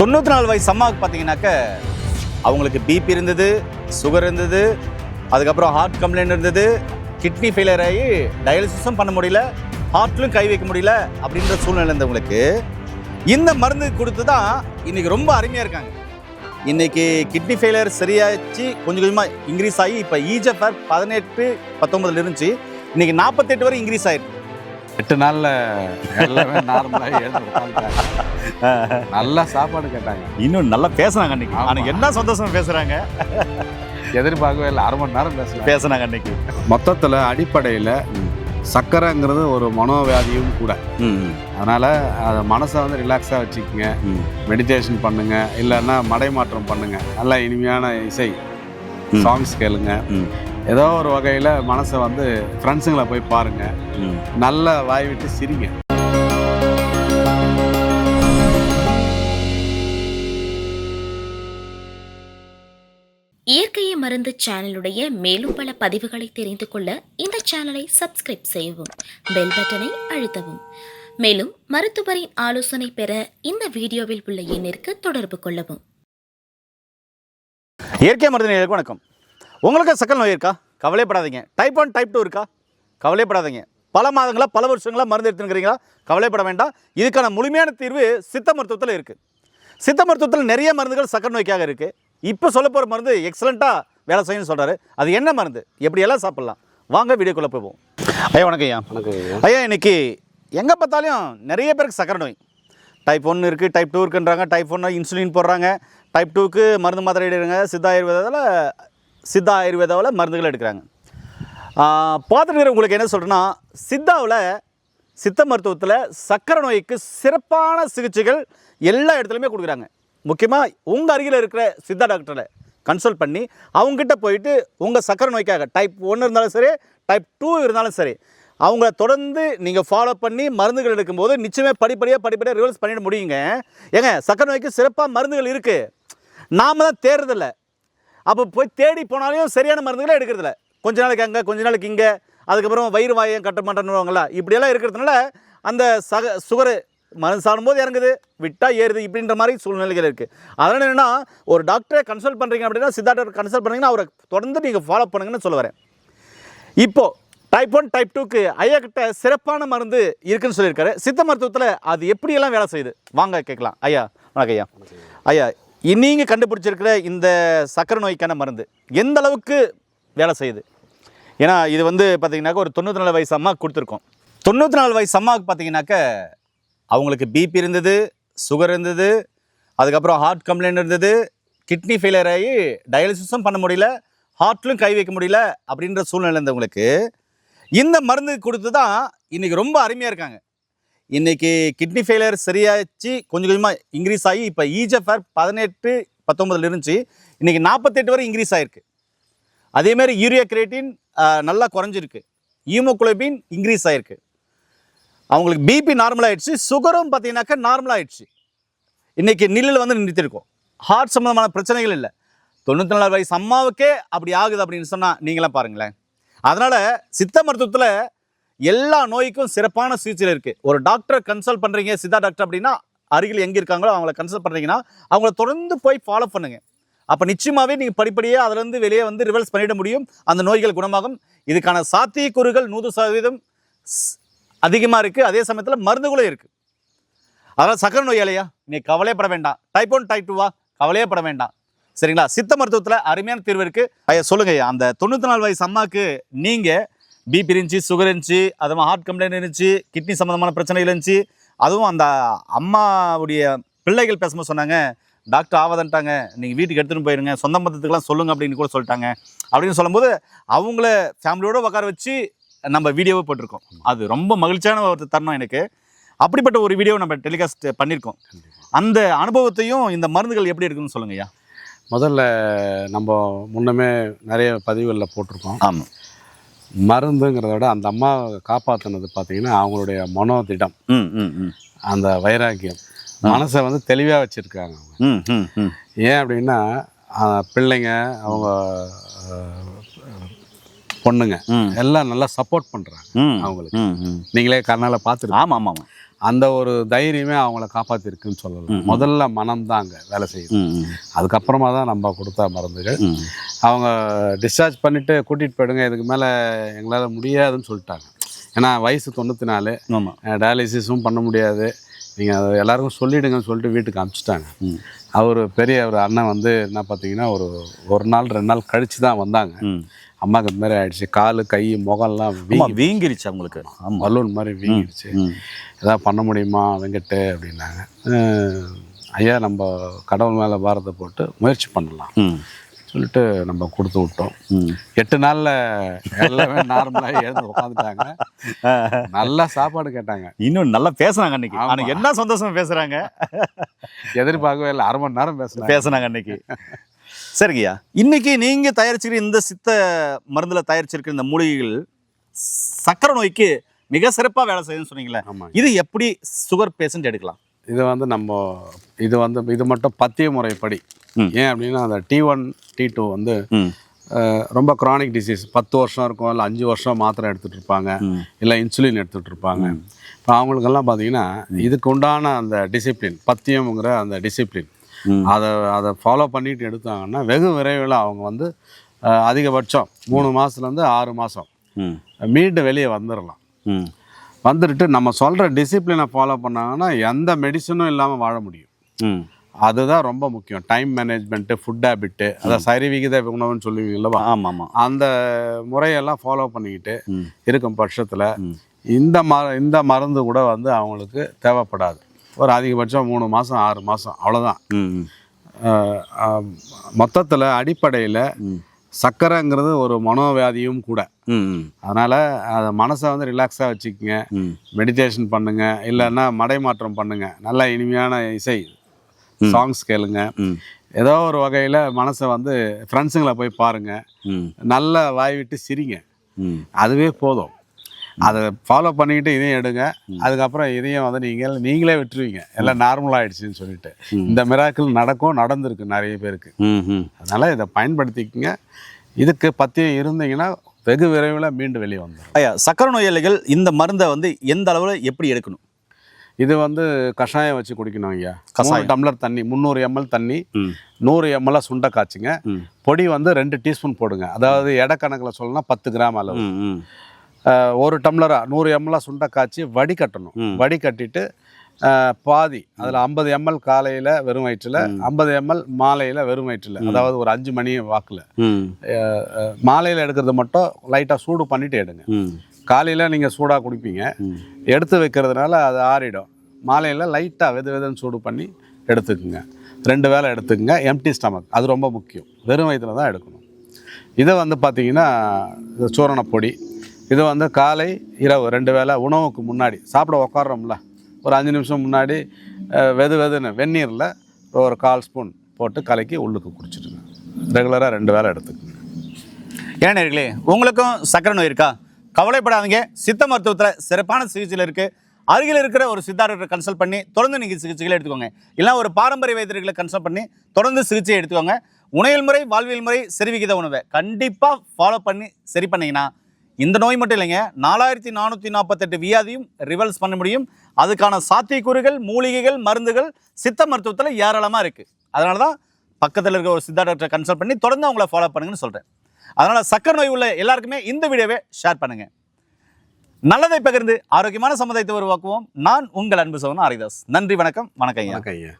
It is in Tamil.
94 வயசு அம்மாவுக்கு பார்த்தீங்கன்னாக்க அவங்களுக்கு பிபி இருந்தது, சுகர் இருந்தது, அதுக்கப்புறம் ஹார்ட் கம்ப்ளைண்ட் இருந்தது, கிட்னி ஃபெயிலியர் ஆகி டயாலிசிஸும் பண்ண முடியல, ஹார்ட்லையும் கை வைக்க முடியல அப்படின்ற சூழ்நிலை இருந்தவங்களுக்கு இந்த மருந்து கொடுத்து தான் இன்றைக்கி ரொம்ப அருமையாக இருக்காங்க. இன்றைக்கி கிட்னி ஃபெயிலியர் சரியாச்சு கொஞ்சம் கொஞ்சமாக இன்க்ரீஸ் ஆகி இப்போ ஈஜிஎஃப்ஆர் 18, 19 இருந்துச்சு, இன்றைக்கி 48 வரை இன்க்ரீஸ் ஆகிருக்கு. 8 நாளில் எல்லாமே நார்மலாக எழுந்து நல்லா சாப்பாடு கேட்டாங்க. இன்னும் நல்லா பேசுனாங்க அன்றைக்கி. ஆனால் என்ன சந்தோஷமாக பேசுகிறாங்க, எதிர்பார்க்கவே இல்லை. 1/2 மணி நேரம் பேசுனாங்க அன்றைக்கி. மொத்தத்தில் அடிப்படையில் சர்க்கரைங்கிறது ஒரு மனோவியாதியும் கூட. அதனால் அதை மனசை வந்து ரிலாக்ஸாக வச்சுக்கோங்க, மெடிடேஷன் பண்ணுங்கள், இல்லைன்னா மடைமாற்றம் பண்ணுங்கள், நல்லா இனிமையான இசை சாங்ஸ் கேளுங்க, ஏதோ ஒரு வகையில் மனசை வந்து ஃப்ரெண்ட்ஸுங்களை போய் பாருங்கள், நல்லா வாய் விட்டு சிரிங்க. இயற்கையை மருந்து சேனலுடைய மேலும் பல பதிவுகளை தெரிந்து கொள்ள இந்த சேனலை சப்ஸ்கிரைப் செய்யவும், பெல் பட்டனை அழுத்தவும். மேலும் மருத்துவரின் ஆலோசனை பெற இந்த வீடியோவில் உள்ள எண்ணிற்கு தொடர்பு கொள்ளவும். இயற்கை மருந்து நேயர்களுக்கு வணக்கம். உங்களுக்கு சக்கரை நோய் இருக்கா? கவலைப்படாதீங்க. டைப் 1 டைப் 2 இருக்கா? கவலைப்படாதீங்க. பல மாதங்களாக பல வருஷங்களாக மருந்து எடுத்துக்கிறீங்களா? கவலைப்பட வேண்டாம். இதுக்கான முழுமையான தீர்வு சித்த மருத்துவத்தில் இருக்குது. சித்த மருத்துவத்தில் நிறைய மருந்துகள் சக்கரை நோய்க்காக இருக்குது. இப்போ சொல்ல போகிற மருந்து எக்ஸலண்ட்டாக வேலை செய்யணும்னு சொல்கிறாரு. அது என்ன மருந்து, எப்படியெல்லாம் சாப்பிட்லாம், வாங்க வீடியோக்குள்ளே போவோம். ஐயா வணக்கம். ஐயா வணக்கம். ஐயா, இன்றைக்கி எங்கே பார்த்தாலும் நிறைய பேருக்கு சக்கரை நோய். டைப் 1 இருக்குது, டைப் 2 இருக்குன்றாங்க. டைப் 1 இன்சுலின் போடுறாங்க, டைப் 2க்கு மருந்து மாத்திரை எடுக்கிறாங்க, சித்தா ஆயுர்வேதாவில் மருந்துகள் எடுக்கிறாங்க. பார்த்துட்டு உங்களுக்கு என்ன சொல்கிறேன்னா, சித்த மருத்துவத்தில் சக்கரை நோய்க்கு சிறப்பான சிகிச்சைகள் எல்லா இடத்துலையுமே கொடுக்குறாங்க. முக்கியமாக உங்கள் அருகில் இருக்கிற சித்தா டாக்டரை கன்சல்ட் பண்ணி அவங்ககிட்ட போயிட்டு உங்கள் சக்கரை நோய்க்காக டைப் 1 இருந்தாலும் சரி, டைப் 2 இருந்தாலும் சரி, அவங்கள தொடர்ந்து நீங்கள் ஃபாலோ பண்ணி மருந்துகள் எடுக்கும்போது நிச்சயமாக படிப்படியாக ரிவர்ஸ் பண்ணிட முடியுங்க. ஏங்க, சக்கரை நோய்க்கு சிறப்பாக மருந்துகள் இருக்குது, நாம் தான் தேடுறதில்ல. அப்போ போய் தேடி போனாலையும் சரியான மருந்துகளை எடுக்கிறதில்ல. கொஞ்ச நாளைக்கு அங்கே, கொஞ்ச நாளைக்கு இங்கே, அதுக்கப்புறம் வயிறு வாயம் கட்ட மாட்டேன்னுவாங்களா, இப்படியெல்லாம் இருக்கிறதுனால அந்த சுகரு மருந்து சாப்பிடும்போது இறங்குது, விட்டால் ஏறுது, இப்படின்ற மாதிரி சூழ்நிலைகள் இருக்குது. அதனால் என்னென்னா, ஒரு டாக்டரை கன்சல்ட் பண்ணுறீங்க அப்படின்னா, சித்தா டாக்டர் கன்சல்ட் பண்ணுறீங்கன்னா அவரை தொடர்ந்து நீங்கள் ஃபாலோ பண்ணுங்கன்னு சொல்ல வரேன். இப்போது டைப் 1 டைப் 2க்கு ஐயா கிட்ட சிறப்பான மருந்து இருக்குதுன்னு சொல்லியிருக்காரு. சித்த மருத்துவத்தில் அது எப்படியெல்லாம் வேலை செய்யுது, வாங்க கேட்கலாம். ஐயா வணக்கம். ஐயா ஐயா நீங்கள் கண்டுபிடிச்சிருக்கிற இந்த சக்கரை நோய்க்கான மருந்து எந்த அளவுக்கு வேலை செய்யுது? ஏன்னா இது வந்து பார்த்திங்கனாக்கா ஒரு 94 வயசு அம்மாவுக்கு கொடுத்துருக்கோம். 94 வயசு அம்மாவுக்கு பார்த்திங்கனாக்க அவங்களுக்கு பிபி இருந்தது, சுகர் இருந்தது, அதுக்கப்புறம் ஹார்ட் கம்ப்ளைண்ட் இருந்தது, கிட்னி ஃபெயிலியர் ஆகி டயாலிசிஸும் பண்ண முடியல, ஹார்ட்லையும் கை வைக்க முடியல அப்படின்ற சூழ்நிலை இருந்தவங்களுக்கு இந்த மருந்து கொடுத்து தான் இன்றைக்கி ரொம்ப அருமையாக இருக்காங்க. இன்றைக்கி கிட்னி ஃபெயிலியர் சரியாச்சு கொஞ்சம் கொஞ்சமாக இன்க்ரீஸ் ஆகி இப்போ ஈஜிஎஃப்ஆர் 18, 19 இருந்துச்சு, இன்றைக்கி 48 வரை இன்க்ரீஸ் ஆகிருக்கு. அதேமாதிரி யூரியா கிரியேட்டின் நல்லா குறைஞ்சிருக்கு, ஹீமோகுளோபின் இன்க்ரீஸ் ஆகிருக்கு, அவங்களுக்கு பிபி நார்மலாகிடுச்சு, சுகரும் பார்த்தீங்கன்னாக்கா நார்மலாகிடுச்சு. இன்றைக்கி நில்லில் வந்து நிறுத்திருக்கோம். ஹார்ட் சம்மந்தமான பிரச்சனைகள் இல்லை. 94 வயசு அம்மாவுக்கே அப்படி ஆகுது அப்படின்னு சொன்னால் நீங்களாம் பாருங்களேன். அதனால் சித்த மருத்துவத்தில் எல்லா நோய்க்கும் சிறப்பான சிகிச்சை இருக்குது. ஒரு டாக்டரை கன்சல்ட் பண்ணுறீங்க, சித்தா டாக்டர் அப்படின்னா அருகில் எங்கே இருக்காங்களோ அவங்கள கன்சல்ட் பண்ணுறீங்கன்னா அவங்கள தொடர்ந்து போய் ஃபாலோ பண்ணுங்கள். அப்போ நிச்சயமாகவே நீங்கள் படிப்படியாக அதிலேருந்து வெளியே வந்து ரிவர்ஸ் பண்ணிட முடியும், அந்த நோய்கள் குணமாகும். இதுக்கான சாத்தியக்கூறுகள் 100% அதிகமாக இருக்குது. அதே சமயத்தில் மருந்துகளும் இருக்குது. அதனால் சக்கரை நோயாளியா நீங்கள் கவலையப்பட வேண்டாம். டைப் 1 டைப் 2வா கவலையப்பட வேண்டாம், சரிங்களா? சித்த மருத்துவத்தில் அருமையான தீர்வு இருக்குது. ஐயா சொல்லுங்க ஐயா, அந்த 94 வயசு அம்மாவுக்கு நீங்கள் பிபி இருந்துச்சு, சுகர் இருந்துச்சு, அதுவும் ஹார்ட் கம்ப்ளைண்ட் இருந்துச்சு, கிட்னி சம்மந்தமான பிரச்சனைகள் இருந்துச்சு, அதுவும் அந்த அம்மாவுடைய பிள்ளைகள் பேசும்போது சொன்னாங்க, டாக்டர் ஆவதன்ட்டாங்க, நீங்கள் வீட்டுக்கு எடுத்துகிட்டு போயிருங்க, சொந்த மதத்துக்கெல்லாம் சொல்லுங்கள் அப்படின்னு கூட சொல்லிட்டாங்க. அப்படின்னு சொல்லும்போது அவங்கள ஃபேமிலியோடு உட்கார வச்சு நம்ம வீடியோவை போட்டிருக்கோம். அது ரொம்ப மகிழ்ச்சியான ஒரு தருணம் எனக்கு. அப்படிப்பட்ட ஒரு வீடியோ நம்ம டெலிகாஸ்ட் பண்ணியிருக்கோம். அந்த அனுபவத்தையும் இந்த மருந்துகள் எப்படி இருக்குன்னு சொல்லுங்க ஐயா. முதல்ல நம்ம முன்னமே நிறைய பதிவுகளில் போட்டிருக்கோம். ஆமாம். மருந்துங்கிறத விட அந்த அம்மாவை காப்பாற்றினது பார்த்திங்கன்னா அவங்களுடைய மனோதிடம், அந்த வைராக்கியம், மனசை வந்து தெளிவாக வச்சுருக்காங்க அவங்க. ஏன் அப்படின்னா பிள்ளைங்க, அவங்க பொண்ணுங்க எல்லாம் நல்லா சப்போர்ட் பண்ணுறாங்க அவங்களுக்கு. நீங்களே கண்ணால் பார்த்துருக்கோம். ஆமாம் ஆமாம். அந்த ஒரு தைரியமே அவங்கள காப்பாற்றிருக்குன்னு சொல்லலாம். முதல்ல மனம்தான் அங்கே வேலை செய்யுது. அதுக்கப்புறமா தான் நம்ம கொடுத்த மருந்துகள். அவங்க டிஸ்சார்ஜ் பண்ணிவிட்டு கூட்டிகிட்டு போயிடுங்க, இதுக்கு மேலே எங்களால் முடியாதுன்னு சொல்லிட்டாங்க. ஏன்னா வயசு 94, டயாலிசிஸும் பண்ண முடியாது, நீங்கள் அதை எல்லாருக்கும் சொல்லிவிடுங்கன்னு சொல்லிட்டு வீட்டுக்கு அனுப்பிச்சிட்டாங்க. அவர் பெரிய ஒரு அண்ணன் வந்து என்ன பார்த்தீங்கன்னா ஒரு நாள் 2 நாள் கழித்து தான் வந்தாங்க. அம்மாவுக்கு இந்த மாதிரி ஆயிடுச்சு, காலு கை முகம்லாம் வீங்கிருச்சு, அவங்களுக்கு பலூன் மாதிரி வீங்கிடுச்சு, எதாவது பண்ண முடியுமா வெங்கட்டு அப்படின்னாங்க. ஐயா நம்ம கடவுள் மேலே பாரத்தை போட்டு முயற்சி பண்ணலாம் சொல்லிட்டு நம்ம கொடுத்து விட்டோம். 8 நாளில் எல்லாமே நார்மலாக எழுந்து உட்காந்துட்டாங்க. நல்லா சாப்பாடு கேட்டாங்க, இன்னும் நல்லா பேசுனாங்க அன்னைக்கு. அன்னைக்கு என்ன சந்தோஷமா பேசுகிறாங்க, எதிர்பார்க்கவே இல்லை. 1/2 மணி நேரம் பேசுனாங்க அன்னைக்கு. சரிங்கய்யா, இன்னைக்கு நீங்கள் தயாரிச்சிருக்கிற இந்த சித்த மருந்தில் தயாரிச்சிருக்கிற இந்த மூலிகைகள் சக்கரை நோய்க்கு மிக சிறப்பாக வேலை செய்யுதுன்னு சொன்னீங்களே, இது எப்படி சுகர் பேஷண்ட் எடுக்கலாம்? இது வந்து இது மட்டும் பத்திய முறைப்படி. ஏன் அப்படின்னா அந்த T1 T2 வந்து ரொம்ப க்ரானிக் டிசீஸ், 10 வருஷம் இருக்கும், இல்லை 5 வருஷம் மாத்திரை எடுத்துகிட்டு இருப்பாங்க, இல்லை இன்சுலின் எடுத்துகிட்டு இருப்பாங்க. இப்போ அவங்களுக்கெல்லாம் பார்த்தீங்கன்னா இதுக்கு உண்டான அந்த டிசிப்ளின், பத்தியம்ங்கிற அந்த டிசிப்ளின் அதை ஃபாலோ பண்ணிட்டு எடுத்தாங்கன்னா வெகு விரைவில் அவங்க வந்து அதிகபட்சம் 3 மாதத்துலேருந்து 6 மாதம் மீண்டு வெளியே வந்துடலாம். வந்துட்டு நம்ம சொல்கிற டிசிப்ளினை ஃபாலோ பண்ணாங்கன்னா எந்த மெடிசனும் இல்லாமல் வாழ முடியும். அதுதான் ரொம்ப முக்கியம். டைம் மேனேஜ்மெண்ட்டு, ஃபுட் ஹேபிட்டு, அதான் சரிவிகித உணவுன்னு சொல்லுவீங்களா, ஆமாம், அந்த முறையெல்லாம் ஃபாலோ பண்ணிக்கிட்டு இருக்கும் பட்சத்தில் இந்த மருந்து கூட வந்து அவங்களுக்கு தேவைப்படாது. ஒரு அதிகபட்சம் 3 மாதம் 6 மாதம் அவ்வளோதான். மொத்தத்தில் அடிப்படையில் சக்கரைங்கிறது ஒரு மனோவியாதியும் கூட. அதனால் அதை மனசை வந்து ரிலாக்ஸாக வச்சுக்கோங்க, மெடிடேஷன் பண்ணுங்கள், இல்லைன்னா மடைமாற்றம் பண்ணுங்கள், நல்லா இனிமையான இசை சாங்ஸ் கேளுங்க, ஏதோ ஒரு வகையில் மனசை வந்து ஃப்ரெண்ட்ஸுங்களை போய் பாருங்கள், நல்ல வாய் விட்டு சிரிங்க, அதுவே போதும். அதை ஃபாலோ பண்ணிக்கிட்டு இதையும் எடுங்க. அதுக்கப்புறம் இதையும் வந்து நீங்களே விட்டுருவீங்க, எல்லாம் நார்மல் ஆகிடுச்சின்னு சொல்லிட்டு. இந்த மிராக்கிள் நடந்திருக்கு நிறைய பேருக்கு. அதனால் இதை பயன்படுத்திக்கங்க. இதுக்கு பத்தியம் இருந்தீங்கன்னா வெகு விரைவில் மீண்டு வெளியே வந்துடும். ஐயா, சக்கரை நோயாளிகள் இந்த மருந்தை வந்து எந்த அளவில் எப்படி எடுக்கணும்? இது வந்து கஷாயம் வச்சு குடிக்கணும் ஐயா. 3 டம்ளர் தண்ணி, 300 ml தண்ணி, 100 ml சுண்டை காய்ச்சுங்க. பொடி வந்து 2 டீஸ்பூன் போடுங்க. அதாவது எடை கணக்கில் சொல்லணும்னா 10 கிராம் அளவு. 1 டம்ளராக 100 ml சுண்டை காய்ச்சி வடிகட்டணும். வடிகட்டிட்டு பாதி அதில் 50 ml காலையில் வெறும் வயிற்றில், 50 ml மாலையில் வெறும் வயிற்றில், அதாவது ஒரு 5 மணி வாக்கில். மாலையில் எடுக்கிறது மட்டும் லைட்டாக சூடு பண்ணிவிட்டு எடுங்க. காலையில் நீங்கள் சூடாக குடிப்பீங்க, எடுத்து வைக்கிறதுனால அது ஆறிடும். மாலையில் லைட்டாக வெதுன்னு சூடு பண்ணி எடுத்துக்குங்க. 2 வேளை எடுத்துக்கங்க, எம்டி ஸ்டமக், அது ரொம்ப முக்கியம். வெறும் வயிற்றில் தான் எடுக்கணும். இதை வந்து பார்த்திங்கன்னா சூரணப்பொடி, இது வந்து காலை இரவு 2 வேளை உணவுக்கு முன்னாடி சாப்பிட உட்காடுறோம்ல, ஒரு 5 நிமிஷம் முன்னாடி வெதுன்னு வெந்நீரில் ஒரு 1/4 ஸ்பூன் போட்டு கலக்கி உள்ளுக்கு குடிச்சிடுங்க. ரெகுலராக 2 வேளை எடுத்துக்கோங்க. ஏன் நேயர்களே, உங்களுக்கும் சக்கரை நோய் இருக்கா? கவலைப்படாதீங்க, சித்த மருத்துவத்தில் சிறப்பான சிகிச்சையில் இருக்குது. அருகில் இருக்கிற ஒரு சித்தா டாக்டரை கன்சல்ட் பண்ணி தொடர்ந்து நீங்கள் சிகிச்சைகளை எடுத்துக்கோங்க. இல்லை ஒரு பாரம்பரிய வைத்தியர்களை கன்சல்ட் பண்ணி தொடர்ந்து சிகிச்சையை எடுத்துக்கோங்க. உணவியல் முறை, வாழ்வியல் முறை, சரிவிகித உணவை கண்டிப்பாக ஃபாலோ பண்ணி சரி பண்ணிங்கன்னா இந்த நோய் மட்டும் இல்லைங்க, 4448 வியாதியும் ரிவல்ஸ் பண்ண முடியும். அதுக்கான சாத்தியக்கூறுகள், மூலிகைகள், மருந்துகள் சித்த மருத்துவத்தில் ஏராளமாக இருக்குது. அதனால தான் பக்கத்தில் இருக்க ஒரு சித்தா டாக்டரை கன்சல்ட் பண்ணி தொடர்ந்து அவங்கள ஃபாலோ பண்ணுங்கன்னு சொல்கிறேன். அதனால் சக்கரை நோய் உள்ள எல்லாருக்குமே இந்த வீடியோவை ஷேர் பண்ணுங்கள். நல்லதை பகிர்ந்து ஆரோக்கியமான சமுதாயத்தை உருவாக்குவோம். நான் உங்கள் அன்பு சகோதரன் ஹரிதாஸ். நன்றி, வணக்கம். வணக்கம் ஐயா.